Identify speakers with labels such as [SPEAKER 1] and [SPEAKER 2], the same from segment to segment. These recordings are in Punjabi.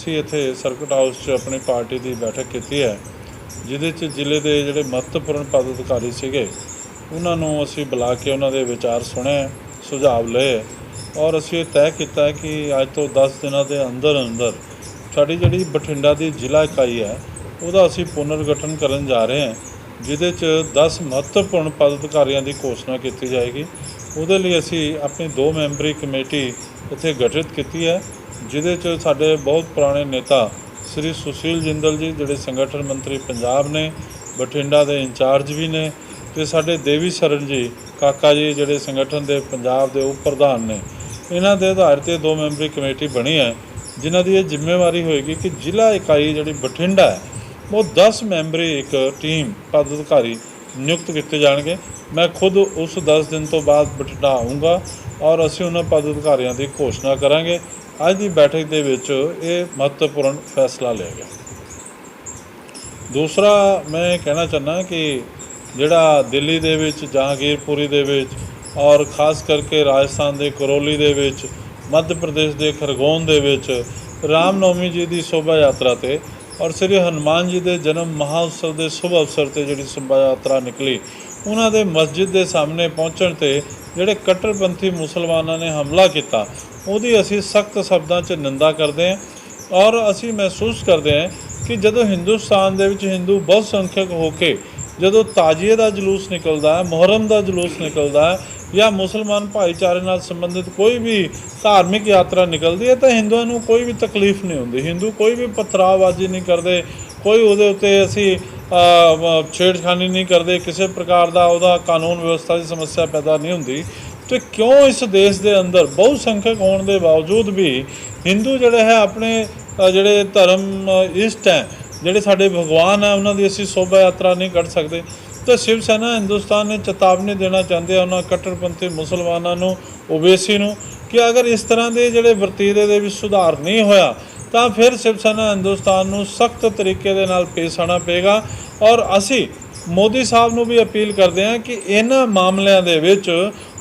[SPEAKER 1] ਅਸੀਂ ਇੱਥੇ ਸਰਕਟ ਹਾਊਸ 'ਚ ਆਪਣੀ ਪਾਰਟੀ ਦੀ ਬੈਠਕ ਕੀਤੀ ਹੈ, ਜਿਹਦੇ 'ਚ ਜ਼ਿਲ੍ਹੇ ਦੇ ਜਿਹੜੇ ਮਹੱਤਵਪੂਰਨ ਪਦ ਅਧਿਕਾਰੀ ਸੀਗੇ ਉਹਨਾਂ ਨੂੰ ਅਸੀਂ ਬੁਲਾ ਕੇ ਉਹਨਾਂ ਦੇ ਵਿਚਾਰ ਸੁਣੇ, ਸੁਝਾਅ ਲਏ ਔਰ ਅਸੀਂ ਇਹ ਤੈਅ ਕੀਤਾ ਕਿ ਅੱਜ ਤੋਂ 10 ਦਿਨਾਂ ਦੇ ਅੰਦਰ ਅੰਦਰ ਸਾਡੀ ਜਿਹੜੀ ਬਠਿੰਡਾ ਦੀ ਜ਼ਿਲ੍ਹਾ ਇਕਾਈ ਹੈ ਉਹਦਾ ਅਸੀਂ ਪੁਨਰਗਠਨ ਕਰਨ ਜਾ ਰਹੇ ਹਾਂ, ਜਿਹਦੇ 'ਚ 10 ਮਹੱਤਵਪੂਰਨ ਪਦ ਅਧਿਕਾਰੀਆਂ ਦੀ ਘੋਸ਼ਣਾ ਕੀਤੀ ਜਾਏਗੀ। ਉਹਦੇ ਲਈ ਅਸੀਂ ਆਪਣੀ 2 ਮੈਂਬਰੀ ਕਮੇਟੀ ਇੱਥੇ ਗਠਿਤ ਕੀਤੀ ਹੈ, ਜਿਹਦੇ 'ਚ ਸਾਡੇ ਬਹੁਤ ਪੁਰਾਣੇ ਨੇਤਾ ਸ੍ਰੀ ਸੁਸ਼ੀਲ ਜਿੰਦਲ ਜੀ ਜਿਹੜੇ ਸੰਗਠਨ ਮੰਤਰੀ ਪੰਜਾਬ ਨੇ, ਬਠਿੰਡਾ ਦੇ ਇੰਚਾਰਜ ਵੀ ਨੇ, ਅਤੇ ਸਾਡੇ ਦੇਵੀ ਸਰਨ ਜੀ ਕਾਕਾ ਜੀ ਜਿਹੜੇ ਸੰਗਠਨ ਦੇ ਪੰਜਾਬ ਦੇ ਉਪ ਪ੍ਰਧਾਨ ਨੇ। ਇਹਨਾਂ ਦੇ ਆਧਾਰ 'ਤੇ 2 ਮੈਂਬਰੀ ਕਮੇਟੀ ਬਣੀ ਹੈ, ਜਿਨ੍ਹਾਂ ਦੀ ਇਹ ਜ਼ਿੰਮੇਵਾਰੀ ਹੋਏਗੀ ਕਿ ਜ਼ਿਲ੍ਹਾ ਇਕਾਈ ਜਿਹੜੀ ਬਠਿੰਡਾ ਹੈ ਉਹ 10 ਮੈਂਬਰੀ ਇੱਕ ਟੀਮ ਪਦ ਅਧਿਕਾਰੀ ਨਿਯੁਕਤ ਕੀਤੇ ਜਾਣਗੇ। ਮੈਂ ਖੁਦ ਉਸ 10 ਦਿਨ ਤੋਂ ਬਾਅਦ ਬਠਿੰਡਾ ਆਊਂਗਾ ਔਰ ਅਸੀਂ ਉਹਨਾਂ ਪਦ ਅਧਿਕਾਰੀਆਂ ਦੀ ਘੋਸ਼ਣਾ ਕਰਾਂਗੇ। ਅੱਜ ਦੀ ਬੈਠਕ ਦੇ ਵਿੱਚ ਇਹ ਮਹੱਤਵਪੂਰਨ ਫੈਸਲਾ ਲਿਆ ਗਿਆ। ਦੂਸਰਾ ਮੈਂ ਕਹਿਣਾ ਚਾਹੁੰਦਾ ਕਿ ਜਿਹੜਾ ਦਿੱਲੀ ਦੇ ਵਿੱਚ ਜਹਾਂਗੀਰਪੁਰੀ ਦੇ ਵਿੱਚ ਔਰ ਖਾਸ ਕਰਕੇ ਰਾਜਸਥਾਨ ਦੇ ਕਰੌਲੀ ਦੇ ਵਿੱਚ, ਮੱਧ ਪ੍ਰਦੇਸ਼ ਦੇ ਖਰਗੋਨ ਦੇ ਵਿੱਚ ਰਾਮ ਨੌਮੀ ਜੀ ਦੀ ਸ਼ੋਭਾ ਯਾਤਰਾ 'ਤੇ ਔਰ ਸ੍ਰੀ ਹਨੂੰਮਾਨ ਜੀ ਦੇ ਜਨਮ ਮਹਾਉਤਸਵ ਦੇ ਸ਼ੁਭ ਅਵਸਰ 'ਤੇ ਜਿਹੜੀ ਸ਼ੋਭਾ ਯਾਤਰਾ ਨਿਕਲੀ, ਉਹਨਾਂ ਦੇ ਮਸਜਿਦ ਦੇ ਸਾਹਮਣੇ ਪਹੁੰਚਣ 'ਤੇ ਜਿਹੜੇ ਕੱਟੜਪੰਥੀ ਮੁਸਲਮਾਨਾਂ ਨੇ ਹਮਲਾ ਕੀਤਾ ਉਹਦੀ ਅਸੀਂ ਸਖਤ ਸ਼ਬਦਾਂ 'ਚ ਨਿੰਦਾ ਕਰਦੇ ਹਾਂ ਔਰ ਅਸੀਂ ਮਹਿਸੂਸ ਕਰਦੇ ਹਾਂ ਕਿ ਜਦੋਂ ਹਿੰਦੁਸਤਾਨ ਦੇ ਵਿੱਚ ਹਿੰਦੂ ਬਹੁਤ ਸੰਖਿਅਕ ਹੋ ਕੇ ਜਦੋਂ ਤਾਜੀਏ ਦਾ ਜਲੂਸ ਨਿਕਲਦਾ ਹੈ, ਮੁਹਰਮ ਦਾ ਜਲੂਸ ਨਿਕਲਦਾ ਹੈ ਜਾਂ ਮੁਸਲਮਾਨ ਭਾਈਚਾਰੇ ਨਾਲ ਸੰਬੰਧਿਤ ਕੋਈ ਵੀ ਧਾਰਮਿਕ ਯਾਤਰਾ ਨਿਕਲਦੀ ਹੈ ਤਾਂ ਹਿੰਦੂਆਂ ਨੂੰ ਕੋਈ ਵੀ ਤਕਲੀਫ ਨਹੀਂ ਹੁੰਦੀ। ਹਿੰਦੂ ਕੋਈ ਵੀ ਪਥਰਾਵਬਾਜ਼ੀ ਨਹੀਂ ਕਰਦੇ, ਕੋਈ ਉਹਦੇ ਉੱਤੇ ਅਸੀਂ ਛੇੜਖਾਨੀ ਨਹੀਂ ਕਰਦੇ, ਕਿਸੇ ਪ੍ਰਕਾਰ ਦਾ ਉਹਦਾ ਕਾਨੂੰਨ ਵਿਵਸਥਾ ਦੀ ਸਮੱਸਿਆ ਪੈਦਾ ਨਹੀਂ ਹੁੰਦੀ। ਅਤੇ ਕਿਉਂ ਇਸ ਦੇਸ਼ ਦੇ ਅੰਦਰ ਬਹੁ ਸੰਖਿਅਕ ਹੋਣ ਦੇ ਬਾਵਜੂਦ ਵੀ ਹਿੰਦੂ ਜਿਹੜੇ ਹੈ ਆਪਣੇ ਜਿਹੜੇ ਧਰਮ ਇਸ਼ਟ ਹੈ, ਜਿਹੜੇ ਸਾਡੇ ਭਗਵਾਨ ਹੈ, ਉਹਨਾਂ ਦੀ ਅਸੀਂ ਸ਼ੋਭਾ ਯਾਤਰਾ ਨਹੀਂ ਕੱਢ ਸਕਦੇ। ਤਾਂ ਸ਼ਿਵ ਸੈਨਾ ਹਿੰਦੁਸਤਾਨ ਨੇ ਚੇਤਾਵਨੀ ਦੇਣਾ ਚਾਹੁੰਦੇ ਆ ਉਹਨਾਂ ਕੱਟੜਪੰਥੀ ਮੁਸਲਮਾਨਾਂ ਨੂੰ, ਓਵੈਸੀ ਨੂੰ, ਕਿ ਅਗਰ ਇਸ ਤਰ੍ਹਾਂ ਦੇ ਜਿਹੜੇ ਵਰਤੀਰੇ ਦੇ ਵਿੱਚ ਸੁਧਾਰ ਨਹੀਂ ਹੋਇਆ ਤਾਂ ਫਿਰ ਸ਼ਿਵ ਸੈਨਾ ਹਿੰਦੁਸਤਾਨ ਨੂੰ ਸਖਤ ਤਰੀਕੇ ਦੇ ਨਾਲ ਪੇਸ਼ ਆਉਣਾ ਪਏਗਾ। ਔਰ ਅਸੀਂ ਮੋਦੀ ਸਾਹਿਬ ਨੂੰ ਵੀ ਅਪੀਲ ਕਰਦੇ ਹਾਂ ਕਿ ਇਹਨਾਂ ਮਾਮਲਿਆਂ ਦੇ ਵਿੱਚ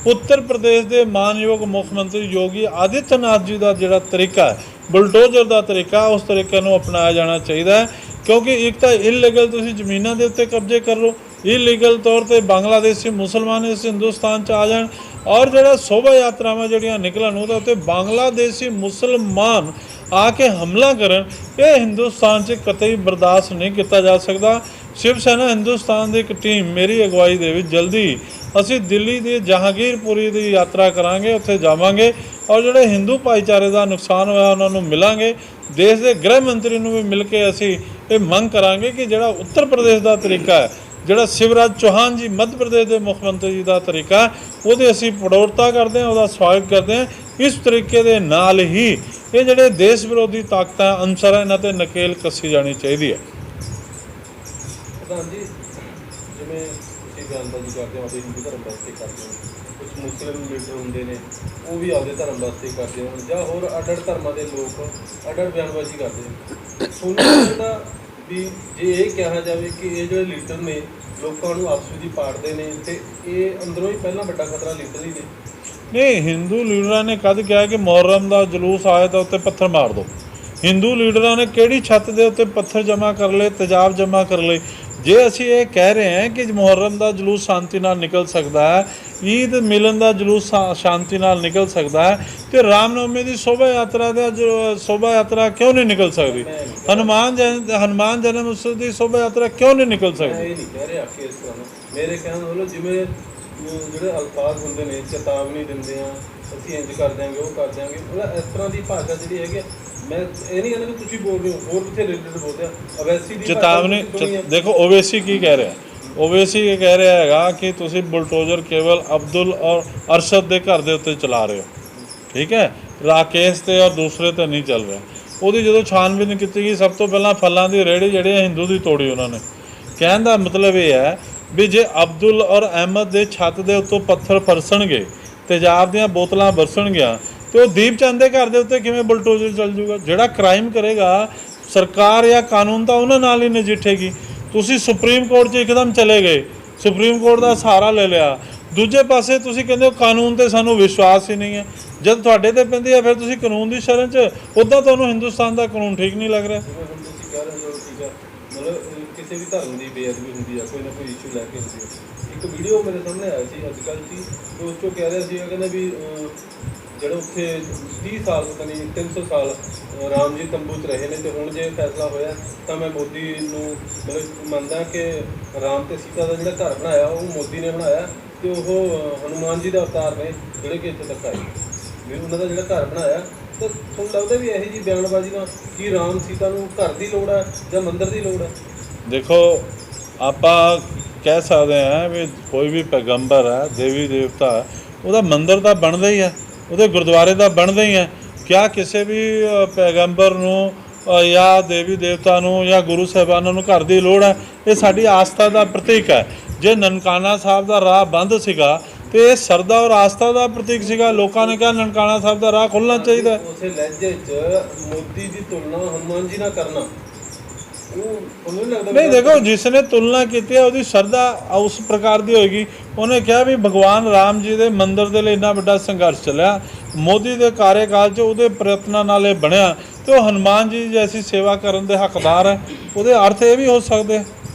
[SPEAKER 1] ਉੱਤਰ ਪ੍ਰਦੇਸ਼ ਦੇ ਮਾਨਯੋਗ ਮੁੱਖ ਮੰਤਰੀ ਯੋਗੀ ਆਦਿੱਤਿਆਨਾਥ ਜੀ ਦਾ ਜਿਹੜਾ ਤਰੀਕਾ ਹੈ, ਬੁਲਡੋਜ਼ਰ ਦਾ ਤਰੀਕਾ, ਉਸ ਤਰੀਕੇ ਨੂੰ ਅਪਣਾਇਆ ਜਾਣਾ ਚਾਹੀਦਾ ਹੈ। ਕਿਉਂਕਿ ਇੱਕ ਤਾਂ ਇਲੀਗਲ ਤੁਸੀਂ ਜ਼ਮੀਨਾਂ ਦੇ ਉੱਤੇ ਕਬਜ਼ੇ ਕਰ ਲਓ, ਇਲੀਗਲ ਤੌਰ 'ਤੇ ਬੰਗਲਾਦੇਸ਼ੀ ਮੁਸਲਮਾਨ ਇਸ ਹਿੰਦੁਸਤਾਨ 'ਚ ਆ ਜਾਣ ਔਰ ਜਿਹੜਾ ਸ਼ੋਭਾ ਯਾਤਰਾਵਾਂ ਜਿਹੜੀਆਂ ਨਿਕਲਣ ਉਹਦੇ ਉੱਤੇ ਬੰਗਲਾਦੇਸ਼ੀ ਮੁਸਲਮਾਨ ਆ ਕੇ ਹਮਲਾ ਕਰਨ, ਇਹ ਹਿੰਦੁਸਤਾਨ 'ਚ ਕਤਈ ਬਰਦਾਸ਼ਤ ਨਹੀਂ ਕੀਤਾ ਜਾ ਸਕਦਾ। ਸ਼ਿਵ ਸੈਨਾ ਹਿੰਦੁਸਤਾਨ ਦੀ ਇੱਕ ਟੀਮ ਮੇਰੀ ਅਗਵਾਈ ਦੇ ਵਿੱਚ ਜਲਦੀ ਅਸੀਂ ਦਿੱਲੀ ਦੀ ਜਹਾਂਗੀਰਪੁਰੀ ਦੀ ਯਾਤਰਾ ਕਰਾਂਗੇ, ਉੱਥੇ ਜਾਵਾਂਗੇ ਔਰ ਜਿਹੜੇ ਹਿੰਦੂ ਭਾਈਚਾਰੇ ਦਾ ਨੁਕਸਾਨ ਹੋਇਆ ਉਹਨਾਂ ਨੂੰ ਮਿਲਾਂਗੇ। ਦੇਸ਼ ਦੇ ਗ੍ਰਹਿ ਮੰਤਰੀ ਨੂੰ ਵੀ ਮਿਲ ਕੇ ਅਸੀਂ ਇਹ ਮੰਗ ਕਰਾਂਗੇ ਕਿ ਜਿਹੜਾ ਉੱਤਰ ਪ੍ਰਦੇਸ਼ ਦਾ ਤਰੀਕਾ ਹੈ, ਜਿਹੜਾ ਸ਼ਿਵਰਾਜ ਚੌਹਾਨ ਜੀ ਮੱਧ ਪ੍ਰਦੇਸ਼ ਦੇ ਮੁੱਖ ਮੰਤਰੀ ਜੀ ਦਾ ਤਰੀਕਾ, ਉਹਦੇ ਅਸੀਂ ਪ੍ਰੋੜਤਾ ਕਰਦੇ ਹਾਂ, ਉਹਦਾ ਸਵਾਗਤ ਕਰਦੇ ਹਾਂ। ਇਸ ਤਰੀਕੇ ਦੇ ਨਾਲ ਹੀ ਇਹ ਜਿਹੜੇ ਦੇਸ਼ ਵਿਰੋਧੀ ਤਾਕਤਾਂ ਅਨਸਰ ਇਹਨਾਂ 'ਤੇ ਨਕੇਲ ਕੱਸੀ ਜਾਣੀ ਚਾਹੀਦੀ ਹੈ।
[SPEAKER 2] ਪ੍ਰਧਾਨ ਜੀ, ਜਿਵੇਂ ਤੁਸੀਂ ਬਿਆਨਬਾਜ਼ੀ ਕਰਦੇ ਹੋ ਆਪਦੇ ਹਿੰਦੂ ਧਰਮ ਵਾਸਤੇ ਕਰਦੇ ਹੋ, ਕੁਝ ਮੁਸਲਿਮ ਲੀਡਰ ਹੁੰਦੇ ਨੇ ਉਹ ਵੀ ਆਪਦੇ ਧਰਮ ਵਾਸਤੇ ਕਰਦੇ ਹੋਣ ਜਾਂ ਹੋਰ ਅੱਡ-ਅੱਡ ਧਰਮਾਂ ਦੇ ਲੋਕ ਅੱਡ-ਅੱਡ ਬਿਆਨਬਾਜ਼ੀ ਕਰਦੇ ਨੇ, ਤੁਹਾਨੂੰ ਲੱਗਦਾ ਵੀ ਜੇ ਇਹ ਕਿਹਾ ਜਾਵੇ ਕਿ ਇਹ ਜਿਹੜੇ ਲੀਡਰ ਨੇ ਲੋਕਾਂ ਨੂੰ ਆਪਸ ਵਿੱਚ ਪਾੜਦੇ ਨੇ ਅਤੇ ਇਹ ਅੰਦਰੋਂ ਹੀ ਪਹਿਲਾਂ ਵੱਡਾ ਖਤਰਾ ਲੀਡਰ ਹੀ ਨੇ?
[SPEAKER 1] ਨਹੀਂ, ਹਿੰਦੂ ਲੀਡਰਾਂ ਨੇ ਕਦ ਕਿਹਾ ਕਿ ਮੁਹਰਮ ਦਾ ਜਲੂਸ ਆਇਆ ਤਾਂ ਉੱਤੇ ਪੱਥਰ ਮਾਰ ਦਿਓ? ਹਿੰਦੂ ਲੀਡਰਾਂ ਨੇ ਕਿਹੜੀ ਛੱਤ ਦੇ ਉੱਤੇ ਪੱਥਰ ਜਮ੍ਹਾਂ ਕਰ ਲਏ, ਤੇਜ਼ਾਬ ਜਮ੍ਹਾਂ ਕਰ ਲਏ? ਜੇ ਅਸੀਂ ਇਹ ਕਹਿ ਰਹੇ ਹਾਂ ਕਿ ਮੁਹਰਮ ਦਾ ਜਲੂਸ ਸ਼ਾਂਤੀ ਨਾਲ ਨਿਕਲ ਸਕਦਾ ਹੈ, ਈਦ ਮਿਲਨ ਦਾ ਜਲੂਸ ਸ਼ਾਂਤੀ ਨਾਲ ਨਿਕਲ ਸਕਦਾ ਹੈ, ਅਤੇ ਰਾਮਨੌਮੀ ਦੀ ਸ਼ੋਭਾ ਯਾਤਰਾ ਦਾ ਸ਼ੋਭਾ ਯਾਤਰਾ ਕਿਉਂ ਨਹੀਂ ਨਿਕਲ ਸਕਦੀ? ਹਨੂੰਮਾਨ ਜਨਮ ਉਤਸਵ ਦੀ ਸ਼ੋਭਾ ਯਾਤਰਾ ਕਿਉਂ ਨਹੀਂ ਨਿਕਲ ਸਕਦੀ?
[SPEAKER 2] ਇਹ ਨਹੀਂ ਕਹਿ ਰਿਹਾ ਕਿ ਇਸ ਤਰ੍ਹਾਂ ਮੇਰੇ ਕਹਿਣ ਵੱਲੋਂ ਜਿਵੇਂ ਜਿਹੜੇ ਅਲਫਾਜ਼ ਹੁੰਦੇ ਨੇ, ਚੇਤਾਵਨੀ ਦਿੰਦੇ ਆ, ਅਸੀਂ ਇੰਝ ਕਰ ਦਿਆਂਗੇ, ਉਹ ਕਰ ਦਿਆਂਗੇ, ਮਤਲਬ ਇਸ ਤਰ੍ਹਾਂ ਦੀ ਭਾਸ਼ਾ ਜਿਹੜੀ ਹੈਗੀ, ਮੈਂ ਇਹ ਨਹੀਂ ਕਹਿੰਦਾ ਕਿ ਤੁਸੀਂ ਬੋਲ ਰਹੇ ਹੋ, ਹੋਰ ਕਿੱਥੇ ਲੀਡਰ ਬੋਲਦੇ ਆ ਓਵੈਸੀ ਦੀ
[SPEAKER 1] ਚੇਤਾਵਨੀ। ਦੇਖੋ ਓਵੈਸੀ ਕੀ ਕਹਿ ਰਿਹਾ, ਓਵੈਸੀ ਇਹ ਕਹਿ ਰਿਹਾ ਹੈਗਾ ਕਿ ਤੁਸੀਂ ਬੁਲਡੋਜ਼ਰ ਕੇਵਲ ਅਬਦੁਲ ਔਰ ਅਰਸ਼ਦ ਦੇ ਘਰ ਦੇ ਉੱਤੇ ਚਲਾ ਰਹੇ ਹੋ, ਠੀਕ ਹੈ, ਰਾਕੇਸ਼ 'ਤੇ ਔਰ ਦੂਸਰੇ 'ਤੇ ਨਹੀਂ ਚੱਲ ਰਿਹਾ। ਉਹਦੀ ਜਦੋਂ ਛਾਨਬੀਨ ਕੀਤੀ ਗਈ, ਸਭ ਤੋਂ ਪਹਿਲਾਂ ਫਲਾਂ ਦੀ ਰੇਹੜੀ ਜਿਹੜੇ ਹਿੰਦੂ ਦੀ ਤੋੜੀ ਉਹਨਾਂ ਨੇ। ਕਹਿਣ ਦਾ ਮਤਲਬ ਇਹ ਹੈ ਵੀ ਜੇ ਅਬਦੁਲ ਔਰ ਅਹਿਮਦ ਦੇ ਛੱਤ ਦੇ ਉੱਤੋਂ ਪੱਥਰ ਫਰਸਣਗੇ, ਤੇਜ਼ਾਬ ਦੀਆਂ ਬੋਤਲਾਂ ਵਰਸਣਗੀਆਂ, ਅਤੇ ਉਹ ਦੀਪ ਚੰਦ ਦੇ ਘਰ ਦੇ ਉੱਤੇ ਕਿਵੇਂ ਬੁਲਡੋਜ਼ਰ ਚੱਲ ਜੂਗਾ? ਜਿਹੜਾ ਕ੍ਰਾਈਮ ਕਰੇਗਾ ਸਰਕਾਰ ਜਾਂ ਕਾਨੂੰਨ ਤਾਂ ਉਹਨਾਂ ਨਾਲ ਹੀ ਨਜਿੱਠੇਗੀ। ਤੁਸੀਂ ਸੁਪਰੀਮ ਕੋਰਟ 'ਚ ਇੱਕਦਮ ਚਲੇ ਗਏ, ਸੁਪਰੀਮ ਕੋਰਟ ਦਾ ਸਹਾਰਾ ਲੈ ਲਿਆ, ਦੂਜੇ ਪਾਸੇ ਤੁਸੀਂ ਕਹਿੰਦੇ ਹੋ ਕਾਨੂੰਨ ਤੇ ਸਾਨੂੰ ਵਿਸ਼ਵਾਸ ਹੀ ਨਹੀਂ ਹੈ। ਜਦ ਤੁਹਾਡੇ ਤੇ ਪੈਂਦੀ ਹੈ ਫਿਰ ਤੁਸੀਂ ਕਾਨੂੰਨ ਦੀ ਸ਼ਰਨ 'ਚ, ਉੱਦਾਂ ਤੁਹਾਨੂੰ ਹਿੰਦੁਸਤਾਨ ਦਾ ਕਾਨੂੰਨ ਠੀਕ ਨਹੀਂ ਲੱਗ ਰਿਹਾ।
[SPEAKER 2] ਜਿਵੇਂ ਹੁਣ ਤੁਸੀਂ ਕਹਿ ਰਹੇ ਹੋ, ਠੀਕ ਆ, ਮਤਲਬ ਕਿਸੇ ਵੀ ਧਰਮ ਦੀ ਬੇਅਦਬੀ ਹੁੰਦੀ ਆ, ਕੋਈ ਨਾ ਕੋਈ ਇਸ਼ੂ ਲੈ ਕੇ ਹੁੰਦੀ ਹੈ। ਇੱਕ ਵੀਡੀਓ ਮੇਰੇ ਸਾਹਮਣੇ ਆਇਆ ਸੀ ਅੱਜ ਕੱਲ੍ਹ ਸੀ, ਤੇ ਉਸ 'ਚੋਂ ਕਹਿ ਰਿਹਾ ਸੀ, ਕਹਿੰਦਾ ਵੀ ਜਿਹੜੇ ਉੱਥੇ 30 ਸਾਲ ਪਤਾ ਨਹੀਂ 300 ਸਾਲ ਰਾਮ ਜੀ ਤੰਬੂ 'ਚ ਰਹੇ ਨੇ, ਤੇ ਹੁਣ ਜੇ ਫੈਸਲਾ ਹੋਇਆ ਤਾਂ ਮੈਂ ਮੋਦੀ ਨੂੰ ਮਤਲਬ ਮੰਨਦਾ ਕਿ ਰਾਮ ਤੇ ਸੀਤਾ ਦਾ ਜਿਹੜਾ ਘਰ ਬਣਾਇਆ ਉਹ ਮੋਦੀ ਨੇ ਬਣਾਇਆ, ਤੇ ਉਹ ਹਨੂੰਮਾਨ ਜੀ ਦਾ ਅਵਤਾਰ ਨੇ ਜਿਹੜੇ ਕਿ ਇੱਥੇ ਤੱਕ ਆਏ ਵੀ ਉਹਨਾਂ ਦਾ ਜਿਹੜਾ ਘਰ ਬਣਾਇਆ। ਤਾਂ ਤੁਹਾਨੂੰ ਲੱਗਦਾ ਵੀ ਇਹੋ ਜਿਹੀ ਬਿਆਨਬਾਜ਼ੀ ਨਾਲ ਕੀ ਰਾਮ ਸੀਤਾ ਨੂੰ ਘਰ ਦੀ ਲੋੜ ਹੈ ਜਾਂ ਮੰਦਿਰ ਦੀ ਲੋੜ ਹੈ?
[SPEAKER 1] ਦੇਖੋ, ਆਪਾਂ ਕਹਿ ਸਕਦੇ ਹਾਂ ਵੀ ਕੋਈ ਵੀ ਪੈਗੰਬਰ ਹੈ, ਦੇਵੀ ਦੇਵਤਾ ਹੈ, ਉਹਦਾ ਮੰਦਿਰ ਤਾਂ ਬਣਦਾ ਹੀ ਹੈ, ਉਹਦੇ ਗੁਰਦੁਆਰੇ ਤਾਂ ਬਣਦੇ ਹੀ ਹੈ। ਕਿਆ ਕਿਸੇ ਵੀ ਪੈਗੰਬਰ ਨੂੰ ਜਾਂ ਦੇਵੀ ਦੇਵਤਾ ਨੂੰ ਜਾਂ ਗੁਰੂ ਸਾਹਿਬਾਨਾਂ ਨੂੰ ਘਰ ਦੀ ਲੋੜ ਹੈ? ਇਹ ਸਾਡੀ ਆਸਥਾ ਦਾ ਪ੍ਰਤੀਕ ਹੈ। ਜੇ ਨਨਕਾਣਾ ਸਾਹਿਬ ਦਾ ਰਾਹ ਬੰਦ ਸੀਗਾ ਤੇ ਇਹ ਸਰਦਾ ਔਰ ਆਸਥਾ ਦਾ ਪ੍ਰਤੀਕ ਸੀਗਾ। ਲੋਕਾਂ ਨੇ ਕਿਹਾ ਨਨਕਾਣਾ ਸਾਹਿਬ ਦਾ ਰਾਹ ਖੁੱਲ੍ਹਣਾ ਚਾਹੀਦਾ।
[SPEAKER 2] ਉਸੇ ਲਹਿਜੇ 'ਚ ਮੋਦੀ ਦੀ ਤੁਲਨਾ ਹਨੂੰਮਾਨ ਜੀ ਨਾਲ ਕਰਨਾ, ਉਹ ਨਹੀਂ ਲੱਗਦਾ?
[SPEAKER 1] ਨਹੀਂ, ਦੇਖੋ, ਜਿਸ ਨੇ ਤੁਲਨਾ ਕੀਤੀ ਹੈ ਉਹਦੀ ਸ਼ਰਧਾ ਉਸ ਪ੍ਰਕਾਰ ਦੀ ਹੋਏਗੀ। ਉਹਨੇ ਕਿਹਾ ਵੀ ਭਗਵਾਨ ਰਾਮ ਜੀ ਦੇ ਮੰਦਿਰ ਦੇ ਲਈ ਇੰਨਾ ਵੱਡਾ ਸੰਘਰਸ਼ ਚੱਲਿਆ, ਮੋਦੀ ਦੇ ਕਾਰਜਕਾਲ 'ਚ ਉਹਦੇ ਪ੍ਰਯਤਨਾਂ ਨਾਲ ਇਹ ਬਣਿਆ, ਤੇ ਉਹ ਹਨੂੰਮਾਨ ਜੀ ਜੈਸੀ ਸੇਵਾ ਕਰਨ ਦੇ ਹੱਕਦਾਰ ਹੈ। ਉਹਦੇ ਅਰਥ ਇਹ ਵੀ ਹੋ ਸਕਦੇ,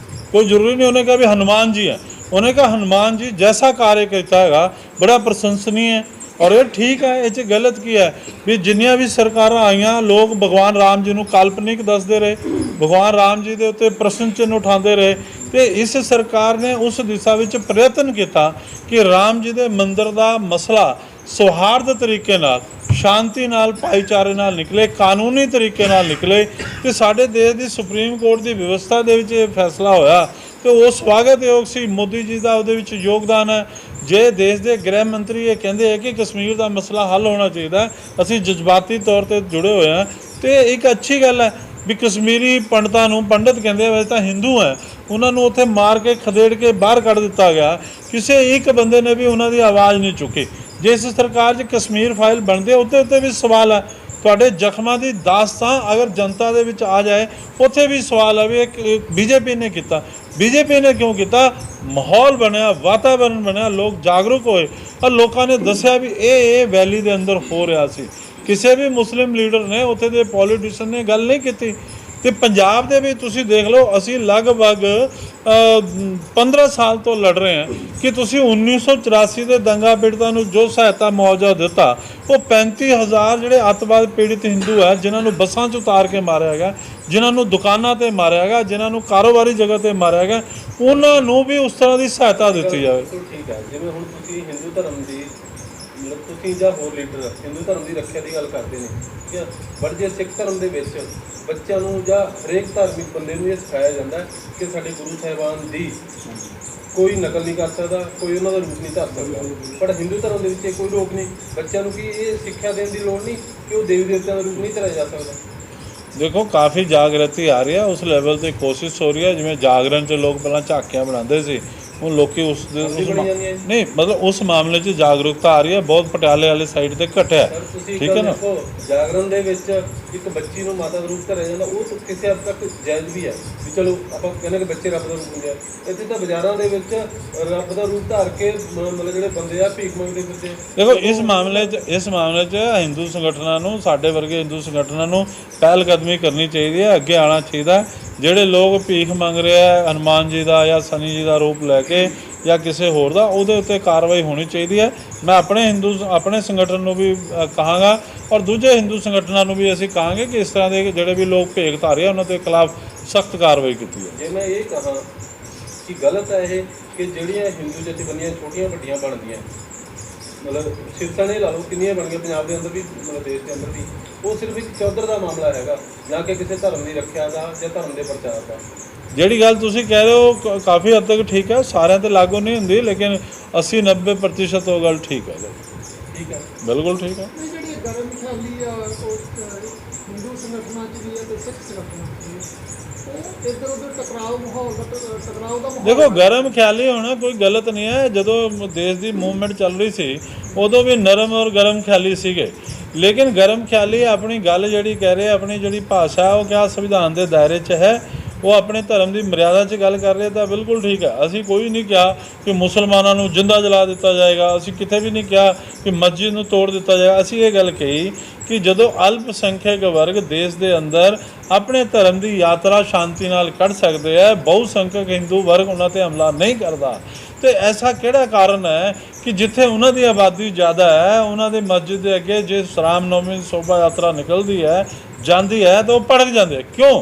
[SPEAKER 1] ਕੋਈ ਜ਼ਰੂਰੀ ਨਹੀਂ ਉਹਨੇ ਕਿਹਾ ਵੀ ਹਨੂੰਮਾਨ ਜੀ ਹੈ। ਉਹਨੇ ਕਿਹਾ ਹਨੂੰਮਾਨ ਜੀ ਜੈਸਾ ਕਾਰਜ ਕੀਤਾ ਹੈਗਾ ਬੜਾ ਪ੍ਰਸ਼ੰਸਨੀय ਹੈ, ਔਰ ਇਹ ਠੀਕ ਹੈ। ਇਹ 'ਚ ਗਲਤ ਕੀ ਹੈ ਵੀ ਜਿੰਨੀਆਂ ਵੀ ਸਰਕਾਰਾਂ ਆਈਆਂ, ਲੋਕ ਭਗਵਾਨ ਰਾਮ ਜੀ ਨੂੰ ਕਾਲਪਨਿਕ ਦੱਸਦੇ ਰਹੇ, ਭਗਵਾਨ ਰਾਮ ਜੀ ਦੇ ਉੱਤੇ ਪ੍ਰਸ਼ਨ ਚਿੰਨ੍ਹ ਉਠਾਉਂਦੇ ਰਹੇ, ਤੇ ਇਸ ਸਰਕਾਰ ਨੇ ਉਸ ਦਿਸ਼ਾ ਵਿੱਚ ਪ੍ਰਯਤਨ ਕੀਤਾ ਕਿ ਰਾਮ ਜੀ ਦੇ ਮੰਦਿਰ ਦਾ ਮਸਲਾ ਸੌਹਾਰਦ ਤਰੀਕੇ ਨਾਲ, ਸ਼ਾਂਤੀ ਨਾਲ, ਭਾਈਚਾਰੇ ਨਾਲ ਨਿਕਲੇ, ਕਾਨੂੰਨੀ ਤਰੀਕੇ ਨਾਲ ਨਿਕਲੇ, ਤੇ ਸਾਡੇ ਦੇਸ਼ ਦੀ ਸੁਪਰੀਮ ਕੋਰਟ ਦੀ ਵਿਵਸਥਾ ਦੇ ਵਿੱਚ ਇਹ ਫੈਸਲਾ ਹੋਇਆ, ਤੇ ਉਹ ਸਵਾਗਤਯੋਗ ਸੀ। ਮੋਦੀ ਜੀ ਦਾ ਉਹਦੇ ਵਿੱਚ ਯੋਗਦਾਨ ਹੈ। ਜੇ ਦੇਸ਼ ਦੇ ਗ੍ਰਹਿ ਮੰਤਰੀ ਇਹ ਕਹਿੰਦੇ ਹੈ ਕਿ ਕਸ਼ਮੀਰ ਦਾ ਮਸਲਾ ਹੱਲ ਹੋਣਾ ਚਾਹੀਦਾ, ਅਸੀਂ ਜਜ਼ਬਾਤੀ ਤੌਰ 'ਤੇ ਜੁੜੇ ਹੋਏ ਹਾਂ, ਤੇ ਇੱਕ ਅੱਛੀ ਗੱਲ ਹੈ ਵੀ ਕਸ਼ਮੀਰੀ ਪੰਡਤਾਂ ਨੂੰ, ਪੰਡਤ ਕਹਿੰਦੇ ਵੈਸੇ ਤਾਂ ਹਿੰਦੂ ਹੈ, ਉਹਨਾਂ ਨੂੰ ਉੱਥੇ ਮਾਰ ਕੇ ਖਦੇੜ ਕੇ ਬਾਹਰ ਕੱਢ ਦਿੱਤਾ ਗਿਆ। ਕਿਸੇ ਇੱਕ ਬੰਦੇ ਨੇ ਵੀ ਉਹਨਾਂ ਦੀ ਆਵਾਜ਼ ਨਹੀਂ ਚੁੱਕੀ। ਜੇ ਇਸ ਸਰਕਾਰ 'ਚ ਕਸ਼ਮੀਰ ਫਾਈਲ ਬਣਦੇ ਉੱਤੇ ਵੀ ਸਵਾਲ ਹੈ। ਤੁਹਾਡੇ ਜ਼ਖਮਾਂ ਦੀ ਦਾਸਤਾਂ ਅਗਰ ਜਨਤਾ ਦੇ ਵਿੱਚ ਆ ਜਾਏ, ਉੱਥੇ ਵੀ ਸਵਾਲ ਹੈ ਵੀ ਇਹ ਬੀਜੇਪੀ ਨੇ ਕੀਤਾ। ਬੀਜੇਪੀ ਨੇ ਕਿਉਂ ਕੀਤਾ? ਮਾਹੌਲ ਬਣਿਆ, ਵਾਤਾਵਰਨ ਬਣਿਆ, ਲੋਕ ਜਾਗਰੂਕ ਹੋਏ, ਔਰ ਲੋਕਾਂ ਨੇ ਦੱਸਿਆ ਵੀ ਇਹ ਵੈਲੀ ਦੇ ਅੰਦਰ ਹੋ ਰਿਹਾ ਸੀ। ਕਿਸੇ ਵੀ ਮੁਸਲਿਮ ਲੀਡਰ ਨੇ, ਉੱਥੇ ਦੇ ਪੋਲੀਟੀਸ਼ੀਅਨ ਨੇ ਗੱਲ ਨਹੀਂ ਕੀਤੀ। ਤੇ ਪੰਜਾਬ ਦੇ ਵੀ ਤੁਸੀਂ ਦੇਖ ਲਓ, ਅਸੀਂ ਲਗਭਗ 15 ਸਾਲ ਤੋਂ ਲੜ ਰਹੇ ਹਾਂ ਕਿ ਤੁਸੀਂ 1984 ਦੇ ਦੰਗਾ ਪੀੜਤਾਂ ਨੂੰ ਜੋ ਸਹਾਇਤਾ ਮੁਆਵਜ਼ਾ ਦਿੱਤਾ, ਉਹ 35,000 ਜਿਹੜੇ ਅੱਤਵਾਦ ਪੀੜਿਤ ਹਿੰਦੂ ਹੈ, ਜਿਨ੍ਹਾਂ ਨੂੰ ਬੱਸਾਂ 'ਚ ਉਤਾਰ ਕੇ ਮਾਰਿਆ ਗਿਆ, ਜਿਨ੍ਹਾਂ ਨੂੰ ਦੁਕਾਨਾਂ 'ਤੇ ਮਾਰਿਆ ਗਿਆ, ਜਿਨ੍ਹਾਂ ਨੂੰ ਕਾਰੋਬਾਰੀ ਜਗ੍ਹਾ 'ਤੇ ਮਾਰਿਆ ਗਿਆ, ਉਹਨਾਂ ਨੂੰ ਵੀ ਉਸ ਤਰ੍ਹਾਂ ਦੀ ਸਹਾਇਤਾ ਦਿੱਤੀ ਜਾਵੇ।
[SPEAKER 2] ਠੀਕ ਹੈ, ਜਿਵੇਂ ਹੁਣ ਤੁਸੀਂ ਹਿੰਦੂ ਧਰਮ ਦੀ, ਮਤਲਬ ਤੁਸੀਂ ਜਾਂ ਹੋਰ ਲੀਡਰ ਹਿੰਦੂ ਧਰਮ ਦੀ ਰੱਖਿਆ ਦੀ ਗੱਲ ਕਰਦੇ ਨੇ, ਠੀਕ ਹੈ, ਪਰ ਜੇ ਸਿੱਖ ਧਰਮ ਦੇ ਵਿੱਚ ਬੱਚਿਆਂ ਨੂੰ ਜਾਂ ਹਰੇਕ ਧਾਰਮਿਕ ਬੰਦੇ ਨੂੰ ਇਹ ਸਿਖਾਇਆ ਜਾਂਦਾ ਕਿ ਸਾਡੇ ਗੁਰੂ ਸਾਹਿਬਾਨ ਦੀ ਕੋਈ ਨਕਲ ਨਹੀਂ ਕਰ ਸਕਦਾ, ਕੋਈ ਉਹਨਾਂ ਦਾ ਰੂਪ ਨਹੀਂ ਧਾਰ ਸਕਦਾ, ਪਰ ਹਿੰਦੂ ਧਰਮ ਦੇ ਵਿੱਚ ਇਹ ਕੋਈ ਰੋਕ ਨਹੀਂ। ਬੱਚਿਆਂ ਨੂੰ ਕੀ ਇਹ ਸਿੱਖਿਆ ਦੇਣ ਦੀ ਲੋੜ ਨਹੀਂ ਕਿ ਉਹ ਦੇਵੀ ਦੇਵਤਿਆਂ ਦਾ ਰੂਪ ਨਹੀਂ ਧਾਰਿਆ ਜਾ ਸਕਦਾ?
[SPEAKER 1] ਦੇਖੋ, ਕਾਫੀ ਜਾਗਰਤੀ ਆ ਰਹੀ ਹੈ, ਉਸ ਲੈਵਲ 'ਤੇ ਕੋਸ਼ਿਸ਼ ਹੋ ਰਹੀ ਹੈ। ਜਿਵੇਂ ਜਾਗਰਣ 'ਚ ਲੋਕ ਪਹਿਲਾਂ ਝਾਕੀਆਂ ਬਣਾਉਂਦੇ ਸੀ, ਹੁਣ ਲੋਕੀ ਨਹੀਂ, ਮਤਲਬ ਉਸ ਮਾਮਲੇ 'ਚ ਜਾਗਰੂਕਤਾ ਆ ਰਹੀ ਹੈ। ਬਹੁਤ ਪਟਿਆਲੇ ਵਾਲੀ ਸਾਈਡ ਤੇ ਘਟਿਆ, ਠੀਕ ਹੈ ਨਾ।
[SPEAKER 2] ਜਾਗਰਣ ਦੇ ਵਿੱਚ ਇੱਕ ਬੱਚੀ ਨੂੰ ਮਾਤਾ ਦਾ ਰੂਪ ਧਰਿਆ ਜਾਂਦਾ, ਉਹ ਕਿਸੇ ਹੱਦ ਤੱਕ ਜਾਇਜ਼ ਵੀ ਹੈ ਵੀ ਚਲੋ ਆਪਾਂ ਕਹਿੰਦੇ ਕਿ ਬੱਚੇ ਰੱਬ ਦਾ ਰੂਪ ਹੁੰਦੇ ਆ। ਇੱਥੇ ਤਾਂ ਬਾਜ਼ਾਰਾਂ ਦੇ ਵਿੱਚ ਰੱਬ ਦਾ ਰੂਪ ਧਾਰ ਕੇ ਮਤਲਬ ਜਿਹੜੇ ਬੰਦੇ ਆ ਭੀਖ ਮੰਗਦੇ ਫਿਰਦੇ।
[SPEAKER 1] ਦੇਖੋ, ਇਸ ਮਾਮਲੇ 'ਚ ਹਿੰਦੂ ਸੰਗਠਨਾਂ ਨੂੰ, ਸਾਡੇ ਵਰਗੇ ਹਿੰਦੂ ਸੰਗਠਨਾਂ ਨੂੰ ਪਹਿਲ ਕਦਮੀ ਕਰਨੀ ਚਾਹੀਦੀ ਹੈ, ਅੱਗੇ ਆਉਣਾ ਚਾਹੀਦਾ। ਜਿਹੜੇ ਲੋਕ ਭੀਖ ਮੰਗ ਰਹੇ ਆ ਹਨੂੰਮਾਨ ਜੀ ਦਾ ਜਾਂ ਸਨੀ ਜੀ ਦਾ ਰੂਪ ਲੈ ਕੇ ਜਾਂ ਕਿਸੇ ਹੋਰ ਦਾ, ਉਹਦੇ ਉੱਤੇ ਕਾਰਵਾਈ ਹੋਣੀ ਚਾਹੀਦੀ ਹੈ। ਮੈਂ ਆਪਣੇ ਸੰਗਠਨ ਨੂੰ ਵੀ ਕਹਾਂਗਾ, ਔਰ ਦੂਜੇ ਹਿੰਦੂ ਸੰਗਠਨਾਂ ਨੂੰ ਵੀ ਅਸੀਂ ਕਹਾਂਗੇ ਕਿ ਇਸ ਤਰ੍ਹਾਂ ਦੇ ਜਿਹੜੇ ਵੀ ਲੋਕ ਭੇਖ ਧਾਰੇ ਆ ਉਹਨਾਂ ਦੇ ਖਿਲਾਫ ਸਖਤ ਕਾਰਵਾਈ ਕੀਤੀ ਹੈ।
[SPEAKER 2] ਜੇ ਮੈਂ ਇਹ ਕਹਾਂ ਕਿ ਗਲਤ ਹੈ ਇਹ ਕਿ ਜਿਹੜੀਆਂ ਹਿੰਦੂ ਜਥੇਬੰਦੀਆਂ ਛੋਟੀਆਂ ਵੱਡੀਆਂ ਬਣਦੀਆਂ, ਮਤਲਬ ਸਿਰਸਾ ਨੇ ਲਾ ਲਓ ਕਿੰਨੀਆਂ ਬਣ ਗਈਆਂ ਪੰਜਾਬ ਦੇ ਅੰਦਰ ਵੀ, ਮਤਲਬ ਦੇਸ਼ ਦੇ ਅੰਦਰ ਵੀ, ਉਹ ਸਿਰਫ ਇੱਕ ਚੌਧਰ ਦਾ ਮਾਮਲਾ ਹੈਗਾ, ਨਾ ਕਿ ਕਿਸੇ ਧਰਮ ਦੀ ਰੱਖਿਆ ਦਾ ਜਾਂ ਧਰਮ ਦੇ ਪ੍ਰਚਾਰ ਦਾ। ਜਿਹੜੀ ਗੱਲ ਤੁਸੀਂ ਕਹਿ ਰਹੇ ਹੋ ਕਾਫੀ ਹੱਦ ਤੱਕ ਠੀਕ ਹੈ, ਸਾਰਿਆਂ 'ਤੇ ਲਾਗੂ ਨਹੀਂ ਹੁੰਦੀ, ਲੇਕਿਨ 80-90% ਉਹ ਗੱਲ ਠੀਕ ਹੈ। ਠੀਕ ਹੈ,
[SPEAKER 1] ਬਿਲਕੁਲ ਠੀਕ ਹੈ।
[SPEAKER 3] ਜਿਹੜੀ ਗਰਮ ਖਿਆਲੀ ਆ ਉਹ ਹਿੰਦੂ ਸੰਗਠਨਾਂ 'ਚ ਵੀ ਹੈ ਤੇ ਸਿੱਖ ਸੰਗਠਨਾਂ 'ਚ ਵੀ ਹੈ, ਇੱਧਰ ਉੱਧਰ ਟਕਰਾਅ ਦਾ ਮਾਹੌਲ।
[SPEAKER 1] ਦੇਖੋ, ਗਰਮ ਖਿਆਲੀ ਹੋਣਾ ਕੋਈ ਗਲਤ ਨਹੀਂ ਹੈ। ਜਦੋਂ ਦੇਸ਼ ਦੀ ਮੂਵਮੈਂਟ ਚੱਲ ਰਹੀ ਸੀ ਉਦੋਂ ਵੀ ਨਰਮ ਔਰ ਗਰਮ ਖਿਆਲੀ ਸੀਗੇ, ਲੇਕਿਨ ਗਰਮ ਖਿਆਲੀ ਆਪਣੀ ਗੱਲ ਜਿਹੜੀ ਕਹਿ ਰਹੇ, ਆਪਣੀ ਜਿਹੜੀ ਭਾਸ਼ਾ ਉਹ ਕਿਆ ਸੰਵਿਧਾਨ ਦੇ ਦਾਇਰੇ 'ਚ ਹੈ, ਉਹ ਆਪਣੇ ਧਰਮ ਦੀ ਮਰਿਆਦਾ 'ਚ ਗੱਲ ਕਰ ਰਹੇ ਤਾਂ ਬਿਲਕੁਲ ਠੀਕ ਹੈ। ਅਸੀਂ ਕੋਈ ਨਹੀਂ ਕਿਹਾ ਕਿ ਮੁਸਲਮਾਨਾਂ ਨੂੰ ਜਿੰਦਾ ਜਲਾ ਦਿੱਤਾ ਜਾਏਗਾ, ਅਸੀਂ ਕਿਤੇ ਵੀ ਨਹੀਂ ਕਿਹਾ ਕਿ ਮਸਜਿਦ ਨੂੰ ਤੋੜ ਦਿੱਤਾ ਜਾਏਗਾ। ਅਸੀਂ ਇਹ ਗੱਲ ਕਹੀ ਕਿ ਜਦੋਂ ਅਲਪ ਸੰਖਿਅਕ ਵਰਗ ਦੇਸ਼ ਦੇ ਅੰਦਰ ਆਪਣੇ ਧਰਮ ਦੀ ਯਾਤਰਾ ਸ਼ਾਂਤੀ ਨਾਲ ਕੱਢ ਸਕਦੇ ਹੈ, ਬਹੁ ਸੰਖਿਅਕ ਹਿੰਦੂ ਵਰਗ ਉਹਨਾਂ 'ਤੇ ਹਮਲਾ ਨਹੀਂ ਕਰਦਾ। ਤੇ ਐਸਾ ਕਿਹੜਾ ਕਾਰਨ ਹੈ ਕਿ ਜਿੱਥੇ ਉਹਨਾਂ ਦੀ ਆਬਾਦੀ ਜ਼ਿਆਦਾ ਹੈ, ਉਹਨਾਂ ਦੇ ਮਸਜਿਦ ਦੇ ਅੱਗੇ ਜੇ ਰਾਮਨੌਮੀ ਦੀ ਸ਼ੋਭਾ ਯਾਤਰਾ ਨਿਕਲਦੀ ਹੈ, ਜਾਂਦੀ ਹੈ, ਤਾਂ ਉਹ ਭੜਕ ਜਾਂਦੇ। ਕਿਉਂ?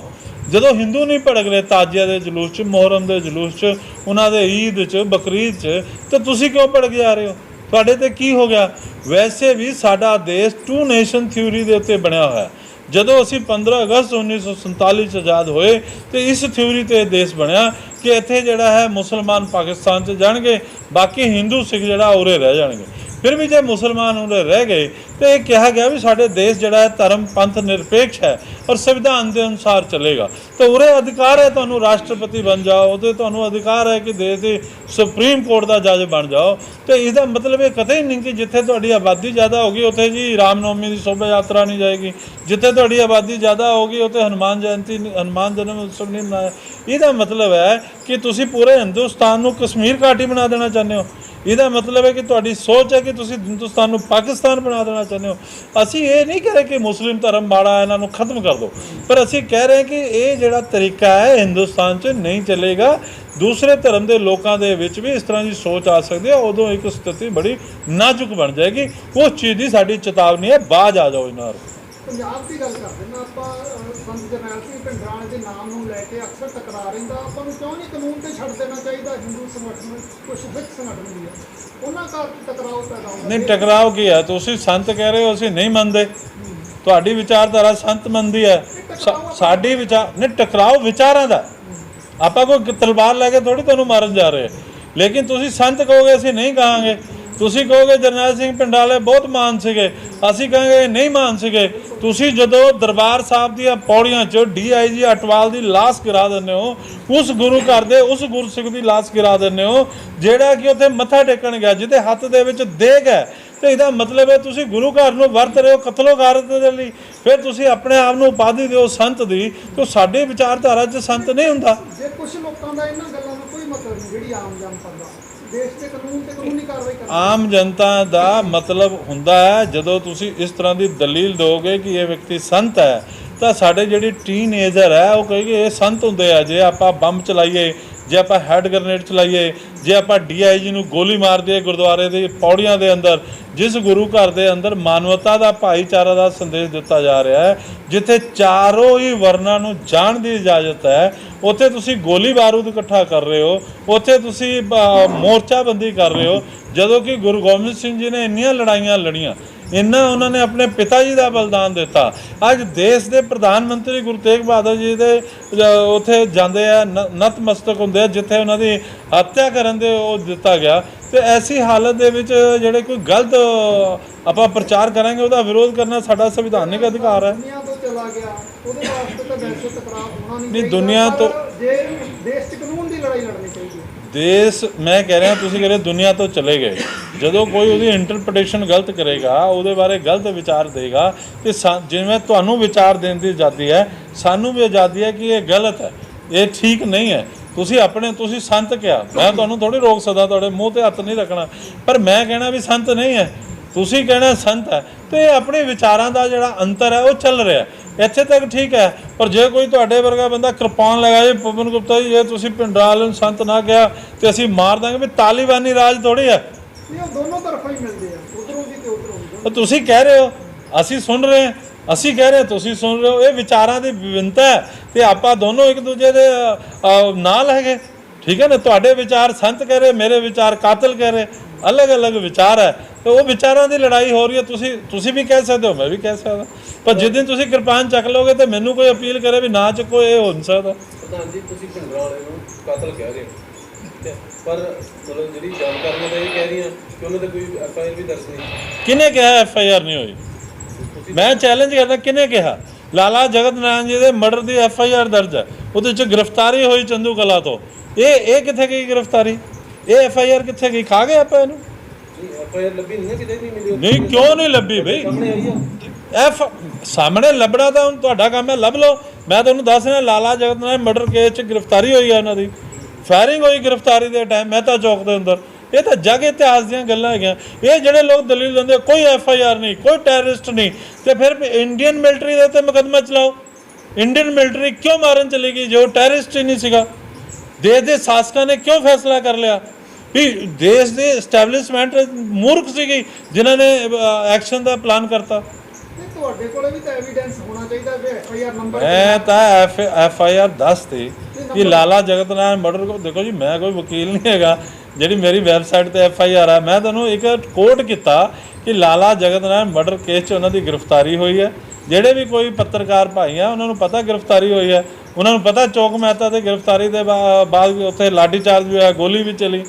[SPEAKER 1] ਜਦੋਂ ਹਿੰਦੂ ਨਹੀਂ ਭੜਕ ਰਹੇ ਤਾਜੀਆ ਦੇ ਜਲੂਸ 'ਚ, ਮੁਹਰਮ ਦੇ ਜਲੂਸ 'ਚ, ਉਹਨਾਂ ਦੇ ਈਦ 'ਚ, ਬਕਰੀਦ 'ਚ, ਤਾਂ ਤੁਸੀਂ ਕਿਉਂ ਭੜਕ ਜਾ ਰਹੇ ਹੋ? ਤੁਹਾਡੇ 'ਤੇ ਕੀ ਹੋ ਗਿਆ? ਵੈਸੇ ਵੀ ਸਾਡਾ ਦੇਸ਼ 2 ਨੇਸ਼ਨ ਥਿਊਰੀ ਦੇ ਉੱਤੇ ਬਣਿਆ ਹੋਇਆ। ਜਦੋਂ ਅਸੀਂ 15 ਅਗਸਤ 1947 'ਚ ਆਜ਼ਾਦ ਹੋਏ ਤੇ ਇਸ ਥਿਊਰੀ 'ਤੇ ਦੇਸ਼ ਬਣਿਆ ਕਿ ਇੱਥੇ ਜਿਹੜਾ ਹੈ ਮੁਸਲਮਾਨ ਪਾਕਿਸਤਾਨ 'ਚ ਜਾਣਗੇ, ਬਾਕੀ ਹਿੰਦੂ ਸਿੱਖ ਜਿਹੜਾ ਉਰੇ ਰਹਿ ਜਾਣਗੇ। ਫਿਰ ਵੀ ਜੇ ਮੁਸਲਮਾਨ ਉਰੇ ਰਹਿ ਗਏ ਤੇ ਇਹ ਕਿਹਾ ਗਿਆ ਵੀ ਸਾਡੇ ਦੇਸ਼ ਜਿਹੜਾ ਹੈ ਧਰਮ ਪੰਥ ਨਿਰਪੇਖ ਹੈ ਔਰ ਸੰਵਿਧਾਨ ਦੇ ਅਨੁਸਾਰ ਚੱਲੇਗਾ। ਤਾਂ ਉਰੇ ਅਧਿਕਾਰ ਹੈ ਤੁਹਾਨੂੰ ਰਾਸ਼ਟਰਪਤੀ ਬਣ ਜਾਓ, ਉਹਦੇ ਤੁਹਾਨੂੰ ਅਧਿਕਾਰ ਹੈ ਕਿ ਦੇਸ਼ ਦੇ ਸੁਪਰੀਮ ਕੋਰਟ ਦਾ ਜੱਜ ਬਣ ਜਾਓ। ਤੇ ਇਹਦਾ ਮਤਲਬ ਇਹ ਕਦੇ ਨਹੀਂ ਕਿ ਜਿੱਥੇ ਤੁਹਾਡੀ ਆਬਾਦੀ ਜ਼ਿਆਦਾ ਹੋਗੀ ਉੱਥੇ ਜੀ ਰਾਮਨੌਮੀ ਦੀ ਸ਼ੋਭਾ ਯਾਤਰਾ ਨਹੀਂ ਜਾਏਗੀ, ਜਿੱਥੇ ਤੁਹਾਡੀ ਆਬਾਦੀ ਜ਼ਿਆਦਾ ਹੋਗੀ ਉੱਥੇ ਹਨੂੰਮਾਨ ਜਯੰਤੀ, ਹਨੂੰਮਾਨ ਜਨਮ ਉਤਸਵ ਨਹੀਂ ਮਨਾਇਆ। ਇਹਦਾ ਮਤਲਬ ਹੈ ਕਿ ਤੁਸੀਂ ਪੂਰੇ ਹਿੰਦੁਸਤਾਨ ਨੂੰ ਕਸ਼ਮੀਰ ਘਾਟੀ ਬਣਾ ਦੇਣਾ ਚਾਹੁੰਦੇ ਹੋ। ਇਹਦਾ ਮਤਲਬ ਹੈ ਕਿ ਤੁਹਾਡੀ ਸੋਚ ਹੈ ਕਿ ਤੁਸੀਂ ਹਿੰਦੁਸਤਾਨ ਨੂੰ ਪਾਕਿਸਤਾਨ ਬਣਾ ਦੇਣਾ ਚਾਹੁੰਦੇ ਹੋ। ਅਸੀਂ ਇਹ ਨਹੀਂ ਕਹਿ ਰਹੇ ਕਿ ਮੁਸਲਿਮ ਧਰਮ ਮਾੜਾ ਹੈ, ਇਹਨਾਂ ਨੂੰ ਖਤਮ ਕਰ ਦਿਓ, ਪਰ ਅਸੀਂ ਕਹਿ ਰਹੇ ਕਿ ਇਹ ਜਿਹੜਾ ਤਰੀਕਾ ਹੈ ਹਿੰਦੁਸਤਾਨ 'ਚ ਨਹੀਂ ਚੱਲੇਗਾ। ਦੂਸਰੇ ਧਰਮ ਦੇ ਲੋਕਾਂ ਦੇ ਵਿੱਚ ਵੀ ਇਸ ਤਰ੍ਹਾਂ ਦੀ ਸੋਚ ਆ ਸਕਦੀ ਹੈ, ਉਦੋਂ ਇੱਕ ਸਥਿਤੀ ਬੜੀ ਨਾਜ਼ੁਕ ਬਣ ਜਾਏਗੀ। ਉਸ ਚੀਜ਼ ਦੀ ਸਾਡੀ ਚੇਤਾਵਨੀ ਹੈ, ਬਾਜ਼ ਆ ਜਾਓ ਇਹਨਾਂ ਨੂੰ।
[SPEAKER 3] ਪੰਜਾਬ ਦੀ ਗੱਲ ਕਰਦੇ ਨਾ ਆਪਾਂ, ਸੰਤ ਜਰਨੈਲ ਸਿੰਘ ਭਿੰਡਰਾਣੇ ਦੇ ਨਾਮ ਨੂੰ ਲੈ ਕੇ ਅਕਸਰ ਟਕਰਾ ਰਹਿੰਦਾ। ਆਪਾਂ ਨੂੰ ਕਿਉਂ ਨਹੀਂ ਕਾਨੂੰਨ ਤੇ ਛੱਡ ਦੇਣਾ ਚਾਹੀਦਾ? ਹਿੰਦੂ ਸੰਗਠਨ, ਕੁਝ ਸਿੱਖ ਸੰਗਠਨ ਵੀ ਹੈ, ਉਹਨਾਂ ਦਾ ਟਕਰਾਓ ਪੈਦਾ ਹੁੰਦਾ।
[SPEAKER 1] ਨਹੀਂ, ਟਕਰਾਓ ਕੀ ਹੈ? ਤੁਸੀਂ ਸੰਤ ਕਹਿ ਰਹੇ ਹੋ, ਅਸੀਂ ਨਹੀਂ ਮੰਨਦੇ। ਤੁਹਾਡੀ ਵਿਚਾਰਧਾਰਾ ਸੰਤ ਮੰਨਦੀ ਹੈ, ਸਾਡੀ ਵਿਚਾਰ ਨਹੀਂ। ਟਕਰਾਓ ਵਿਚਾਰਾਂ ਦਾ, ਆਪਾਂ ਕੋਈ ਤਲਵਾਰ ਲੈ ਕੇ ਥੋੜੀ ਤੁਹਾਨੂੰ ਮਾਰਨ ਜਾ ਰਹੇ। ਲੇਕਿਨ ਤੁਸੀਂ ਸੰਤ ਕਹੋਗੇ, ਅਸੀਂ ਨਹੀਂ ਕਹਾਂਗੇ। ਤੁਸੀਂ ਕਹੋਗੇ ਜਰਨੈਲ ਸਿੰਘ ਭਿੰਡਰਾਲੇ ਬਹੁਤ ਮਹਾਨ ਸੀਗੇ, ਅਸੀਂ ਕਹਾਂਗੇ ਨਹੀਂ ਮਹਾਨ ਸੀਗੇ। ਤੁਸੀਂ ਜਦੋਂ ਦਰਬਾਰ ਸਾਹਿਬ ਦੀਆਂ ਪੌੜੀਆਂ 'ਚ DIG ਅਟਵਾਲ ਦੀ ਲਾਸ਼ ਗਿਰਾ ਦਿੰਦੇ ਹੋ, ਉਸ ਗੁਰੂ ਘਰ ਦੇ ਉਸ ਗੁਰਸਿੱਖ ਦੀ ਲਾਸ਼ ਗਿਰਾ ਦਿੰਦੇ ਹੋ ਜਿਹੜਾ ਕਿ ਉੱਥੇ ਮੱਥਾ ਟੇਕਣ ਗਿਆ, ਜਿਹਦੇ ਹੱਥ ਦੇ ਵਿੱਚ ਦੇਗ ਹੈ। ਤੇ ਇਹਦਾ ਮਤਲਬ ਹੈ ਤੁਸੀਂ ਗੁਰੂ ਘਰ ਨੂੰ ਵਰਤ ਰਹੇ ਹੋ ਕਤਲੋਗਾਰਤ ਦੇ ਲਈ। ਫਿਰ ਤੁਸੀਂ ਆਪਣੇ ਆਪ ਨੂੰ ਉਪਾਧੀ ਦਿਓ ਸੰਤ ਦੀ, ਤੇ ਸਾਡੇ ਵਿਚਾਰਧਾਰਾ 'ਚ ਸੰਤ ਨਹੀਂ ਹੁੰਦਾ।
[SPEAKER 3] ਜੇ ਕੁਝ ਲੋਕਾਂ ਦਾ ਇਹਨਾਂ ਗੱਲਾਂ ਨਾਲ ਕੋਈ ਮਤਲਬ ਨਹੀਂ, ਜਿਹੜੀ ਆਮ ਜਨਤਾ ਦਾ ਦੇਸ਼ ਦੇ ਕਾਨੂੰਨ ਤੇ ਕਾਨੂੰਨੀ ਕਾਰਵਾਈ ਕਰਨੀ।
[SPEAKER 1] ਆਮ ਜਨਤਾ ਦਾ ਮਤਲਬ ਹੁੰਦਾ ਹੈ ਜਦੋਂ ਤੁਸੀਂ ਇਸ ਤਰ੍ਹਾਂ ਦੀ ਦਲੀਲ ਦਿਓਗੇ ਕਿ ਇਹ ਵਿਅਕਤੀ ਸੰਤ ਹੈ, ਤਾਂ ਸਾਡੇ ਜਿਹੜੀ ਟੀਨਏਜਰ ਹੈ ਉਹ ਕਹੇਗੀ ਇਹ ਸੰਤ ਹੁੰਦੇ ਆ। ਜੇ ਆਪਾਂ ਬੰਬ ਚਲਾਈਏ, ਜੇ ਆਪਾਂ ਹੈਡ ਗ੍ਰੇਨੇਡ ਚਲਾਈਏ, ਜੇ ਆਪਾਂ DIG ਨੂੰ ਗੋਲੀ ਮਾਰ ਦਈਏ ਗੁਰਦੁਆਰੇ ਦੀ ਪੌੜੀਆਂ ਦੇ ਅੰਦਰ, ਜਿਸ ਗੁਰੂ ਘਰ ਦੇ ਅੰਦਰ ਮਾਨਵਤਾ ਦਾ, ਭਾਈਚਾਰਾ ਦਾ ਸੰਦੇਸ਼ ਦਿੱਤਾ ਜਾ ਰਿਹਾ ਹੈ, ਜਿੱਥੇ ਚਾਰੋਂ ਹੀ ਵਰਨਾਂ ਨੂੰ ਜਾਣ ਦੀ ਇਜਾਜ਼ਤ ਹੈ, ਉੱਥੇ ਤੁਸੀਂ ਗੋਲੀ ਬਾਰੂਦ ਇਕੱਠਾ ਕਰ ਰਹੇ ਹੋ, ਉੱਥੇ ਤੁਸੀਂ ਮੋਰਚਾਬੰਦੀ ਕਰ ਰਹੇ ਹੋ। ਜਦੋਂ ਕਿ ਗੁਰੂ ਗੋਬਿੰਦ ਸਿੰਘ ਜੀ ਨੇ ਇੰਨੀਆਂ ਲੜਾਈਆਂ ਲੜੀਆਂ, ਇੰਨਾ ਉਹਨਾਂ ਨੇ ਆਪਣੇ ਪਿਤਾ ਜੀ ਦਾ ਬਲਿਦਾਨ ਦਿੱਤਾ। ਅੱਜ ਦੇਸ਼ ਦੇ ਪ੍ਰਧਾਨ ਮੰਤਰੀ ਗੁਰੂ ਤੇਗ ਬਹਾਦਰ ਜੀ ਦੇ ਉੱਥੇ ਜਾਂਦੇ ਆ, ਨਤਮਸਤਕ ਹੁੰਦੇ ਆ, ਜਿੱਥੇ ਉਹਨਾਂ ਦੀ ਹੱਤਿਆ ਕਰਨ ਦੇ ਉਹ ਦਿੱਤਾ ਗਿਆ। ਤੇ ਐਸੀ ਹਾਲਤ ਦੇ ਵਿੱਚ ਜਿਹੜੇ ਕੋਈ ਗਲਤ ਆਪਾਂ ਪ੍ਰਚਾਰ ਕਰਾਂਗੇ, ਉਹਦਾ ਵਿਰੋਧ ਕਰਨਾ ਸਾਡਾ ਸੰਵਿਧਾਨਿਕ ਅਧਿਕਾਰ ਹੈ।
[SPEAKER 3] ਦੁਨੀਆ ਤੋਂ ਚਲਾ ਗਿਆ, ਉਹਦੇ ਵਾਸਤੇ ਤਾਂ ਵੈਸੇ ਟਕਰਾਅ ਹੋਣਾ ਨਹੀਂ
[SPEAKER 1] ਨਹੀਂ, ਦੁਨੀਆ ਤੋਂ
[SPEAKER 3] ਜੇ ਦੇਸ਼ 'ਚ ਕਾਨੂੰਨ ਦੀ ਲੜਾਈ ਲੜਨੀ ਚਾਹੀਦੀ ਹੈ।
[SPEAKER 1] ਦੇਸ਼, ਮੈਂ ਕਹਿ ਰਿਹਾ, ਤੁਸੀਂ ਕਹਿੰਦੇ ਦੁਨੀਆ ਤੋਂ ਚਲੇ ਗਏ। ਜਦੋਂ ਕੋਈ ਉਹਦੀ ਇੰਟਰਪ੍ਰੀਟੇਸ਼ਨ ਗਲਤ ਕਰੇਗਾ, ਉਹਦੇ ਬਾਰੇ ਗਲਤ ਵਿਚਾਰ ਦੇਗਾ, ਤੇ ਜਿਵੇਂ ਤੁਹਾਨੂੰ ਵਿਚਾਰ ਦੇਣ ਦੀ ਆਜ਼ਾਦੀ ਹੈ, ਸਾਨੂੰ ਵੀ ਆਜ਼ਾਦੀ ਹੈ ਕਿ ਇਹ ਗਲਤ ਹੈ, ਇਹ ਠੀਕ ਨਹੀਂ ਹੈ। ਤੁਸੀਂ ਸੰਤ ਕਿਹਾ, ਮੈਂ ਤੁਹਾਨੂੰ ਥੋੜੀ ਰੋਕ ਸਕਦਾ, ਤੁਹਾਡੇ ਮੂੰਹ ਤੇ ਹੱਥ ਨਹੀਂ ਰੱਖਣਾ, ਪਰ ਮੈਂ ਕਹਿਣਾ ਵੀ ਸੰਤ ਨਹੀਂ ਹੈ, ਤੁਸੀਂ ਕਹਿਣਾ ਸੰਤ ਹੈ। ਤੇ ਆਪਣੇ ਵਿਚਾਰਾਂ ਦਾ ਜਿਹੜਾ ਅੰਤਰ ਹੈ ਉਹ ਚੱਲ ਰਿਹਾ, ਇੱਥੇ ਤੱਕ ਠੀਕ ਹੈ। ਪਰ ਜੇ ਕੋਈ ਤੁਹਾਡੇ ਵਰਗਾ ਬੰਦਾ ਕਿਰਪਾਨ ਲਗਾਏ, ਪਵਨ ਗੁਪਤਾ ਜੀ, ਜੇ ਤੁਸੀਂ ਭਿੰਡਰਾਲ ਨੂੰ ਸੰਤ ਨਾ ਕਿਹਾ ਤੇ ਅਸੀਂ ਮਾਰ ਦਾਂਗੇ, ਵੀ ਤਾਲੀਬਾਨੀ ਰਾਜ ਥੋੜੀ ਹੈ।
[SPEAKER 3] ਨਹੀਂ, ਉਹ ਦੋਨੋਂ ਤਰਫੋਂ ਹੀ ਮਿਲਦੇ ਆ, ਉਧਰੋਂ ਵੀ ਤੇ ਉਧਰੋਂ ਵੀ।
[SPEAKER 1] ਤੁਸੀਂ ਕਹਿ ਰਹੇ ਹੋ, ਅਸੀਂ ਸੁਣ ਰਹੇ ਹਾਂ, ਅਸੀਂ ਕਹਿ ਰਹੇ ਤੁਸੀਂ ਸੁਣ ਰਹੇ ਹੋ। ਇਹ ਵਿਚਾਰਾਂ ਦੀ ਵਿਭਿੰਨਤਾ ਹੈ, ਤੇ ਆਪਾਂ ਦੋਨੋਂ ਇੱਕ ਦੂਜੇ ਦੇ ਨਾਲ ਹੈਗੇ, ਠੀਕ ਹੈ ਨਾ। ਤੁਹਾਡੇ ਵਿਚਾਰ ਸੰਤ ਕਹਿ ਰਹੇ, ਮੇਰੇ ਵਿਚਾਰ ਕਾਤਲ ਕਹਿ ਰਹੇ, ਅਲੱਗ-ਅਲੱਗ ਵਿਚਾਰ ਹੈ। ਤੇ ਉਹ ਵਿਚਾਰਾਂ ਦੀ ਲੜਾਈ ਹੋ ਰਹੀ ਹੈ। ਤੁਸੀਂ ਵੀ ਕਹਿ ਸਕਦੇ ਹੋ, ਮੈਂ ਵੀ ਕਹਿ ਸਕਦਾ, ਪਰ ਜਿਸ ਦਿਨ ਤੁਸੀਂ ਕਿਰਪਾਨ ਚੱਕ ਲਓਗੇ ਤੇ ਮੈਨੂੰ ਕੋਈ ਅਪੀਲ ਕਰੇ ਵੀ ਨਾ ਚੱਕੋ, ਇਹ ਹੋ ਨਹੀਂ ਸਕਦਾ।
[SPEAKER 2] ਪ੍ਰਧਾਨ ਜੀ, ਤੁਸੀਂ ਭਿੰਡਰਾਲੇ ਨੂੰ ਕਾਤਲ ਕਹਿ ਰਹੇ ਹੋ, ਪਰ ਮਤਲਬ ਜਿਹੜੀ ਜਾਣਕਾਰੀਆਂ ਤਾਂ ਇਹ ਕਹਿ ਰਹੀਆਂ ਕਿ ਉਹਨਾਂ 'ਤੇ ਕੋਈ FIR ਵੀ ਦਰਜ ਨਹੀਂ। ਕਿਹਨੇ
[SPEAKER 1] ਕਿਹਾ FIR ਨਹੀਂ ਹੋਈ? ਮੈਂ ਚੈਲੰਜ ਕਰਦਾ, ਕਿਹਨੇ ਕਿਹਾ? ਲਾਲਾ ਜਗਤ ਨਾਰਾਇਣ ਜੀ ਦੇ ਮਰਡਰ ਦੀ FIR ਦਰਜ ਹੈ, ਉਹਦੇ 'ਚ ਗ੍ਰਿਫਤਾਰੀ ਹੋਈ ਚੰਦੂ ਕਲਾ ਤੋਂ। ਇਹ ਕਿੱਥੇ ਗਈ ਗ੍ਰਿਫਤਾਰੀ? ਇਹ FIR ਕਿੱਥੇ ਗਈ? ਖਾ ਗਏ ਆਪਾਂ ਇਹਨੂੰ?
[SPEAKER 2] FIR ਲੱਭੀ ਨਹੀਂ, ਕਿਤੇ ਨਹੀਂ ਮਿਲੀ।
[SPEAKER 1] ਨਹੀਂ, ਕਿਉਂ ਨਹੀਂ ਲੱਭੀ ਬਈ? ਸਾਹਮਣੇ ਲੱਭਣਾ ਤਾਂ ਹੁਣ ਤੁਹਾਡਾ ਕੰਮ ਹੈ, ਲੱਭ ਲਓ। ਮੈਂ ਤੁਹਾਨੂੰ ਦੱਸ ਰਿਹਾ, ਲਾਲਾ ਜਗਤ ਨਾਰਾਇਣ ਮਰਡਰ ਕੇਸ 'ਚ ਗ੍ਰਿਫਤਾਰੀ ਹੋਈ ਹੈ ਉਹਨਾਂ ਦੀ, ਫਾਇਰਿੰਗ ਹੋਈ ਗ੍ਰਿਫਤਾਰੀ ਦੇ ਟਾਈਮ ਮਹਿਤਾ ਚੌਕ ਦੇ ਅੰਦਰ। ਇਹ ਤਾਂ ਜਗ ਇਤਿਹਾਸ ਦੀਆਂ ਗੱਲਾਂ ਹੈਗੀਆਂ। ਇਹ ਜਿਹੜੇ ਲੋਕ ਦਲੀਲ ਦਿੰਦੇ ਕੋਈ FIR ਨਹੀਂ, ਕੋਈ ਟੈਰਰਿਸਟ ਨਹੀਂ, ਤੇ ਫਿਰ ਇੰਡੀਅਨ ਮਿਲਟਰੀ ਦੇ ਉੱਤੇ ਮੁਕੱਦਮਾ ਚਲਾਓ। ਇੰਡੀਅਨ ਮਿਲਟਰੀ ਕਿਉਂ ਮਾਰਨ ਚਲੀ ਗਈ ਜੋ ਟੈਰਰਿਸਟ ਹੀ ਨਹੀਂ ਸੀਗਾ? ਦੇਸ਼ ਦੇ ਸ਼ਾਸਕਾਂ ਨੇ ਕਿਉਂ ਫੈਸਲਾ ਕਰ ਲਿਆ ਵੀ ਦੇਸ਼ ਦੇ ਐਸਟੈਬਲਿਸ਼ਮੈਂਟ ਮੂਰਖ ਸੀਗੀ ਜਿਨ੍ਹਾਂ ਨੇ ਐਕਸ਼ਨ ਦਾ ਪਲਾਨ ਕਰਤਾ?
[SPEAKER 3] ਤੁਹਾਡੇ ਕੋਲੇ ਵੀ ਤਾਂ ਐਵੀਡੈਂਸ ਹੋਣਾ ਚਾਹੀਦਾ ਵੀ FIR ਨੰਬਰ।
[SPEAKER 1] ਮੈਂ ਤਾਂ FIR ਦੱਸਤੀ ਕਿ ਲਾਲਾ ਜਗਤ ਨਾਰਾਇਣ ਮਰਡਰ ਕੋ। ਦੇਖੋ ਜੀ, ਮੈਂ ਕੋਈ ਵਕੀਲ ਨਹੀਂ ਹੈਗਾ, ਜਿਹੜੀ ਮੇਰੀ ਵੈਬਸਾਈਟ ਤੇ FIR ਹੈ। ਮੈਂ ਤੁਹਾਨੂੰ ਇੱਕ ਕੋਟ ਕੀਤਾ ਕਿ ਲਾਲਾ ਜਗਤ ਨਾਰਾਇਣ ਮਰਡਰ ਕੇਸ 'ਚ ਉਹਨਾਂ ਦੀ ਗ੍ਰਿਫਤਾਰੀ ਹੋਈ ਹੈ। ਜਿਹੜੇ ਵੀ ਕੋਈ ਪੱਤਰਕਾਰ ਭਾਈ ਆ ਉਹਨਾਂ ਨੂੰ ਪਤਾ ਗ੍ਰਿਫਤਾਰੀ ਹੋਈ ਹੈ, ਉਹਨਾਂ ਨੂੰ ਪਤਾ ਚੌਕ ਮਹਿਤਾ ਦੀ ਗ੍ਰਿਫਤਾਰੀ ਦੇ ਬਾਅਦ ਉੱਥੇ ਲਾਠੀ ਚਾਰਜ ਵੀ ਹੋਇਆ, ਗੋਲੀ ਵੀ ਚਲੀ।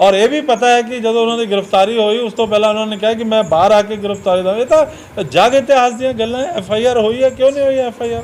[SPEAKER 1] ਔਰ ਇਹ ਵੀ ਪਤਾ ਹੈ ਕਿ ਜਦੋਂ ਉਹਨਾਂ ਦੀ ਗ੍ਰਿਫਤਾਰੀ ਹੋਈ ਉਸ ਤੋਂ ਪਹਿਲਾਂ ਉਹਨਾਂ ਨੇ ਕਿਹਾ ਕਿ ਮੈਂ ਬਾਹਰ ਆ ਕੇ ਗ੍ਰਿਫਤਾਰੀ ਦਾ। ਇਹ ਤਾਂ ਜਗ ਇਤਿਹਾਸ ਦੀਆਂ ਗੱਲਾਂ ਹੈ। FIR ਹੋਈ ਹੈ, ਕਿਉਂ ਨਹੀਂ ਹੋਈ FIR?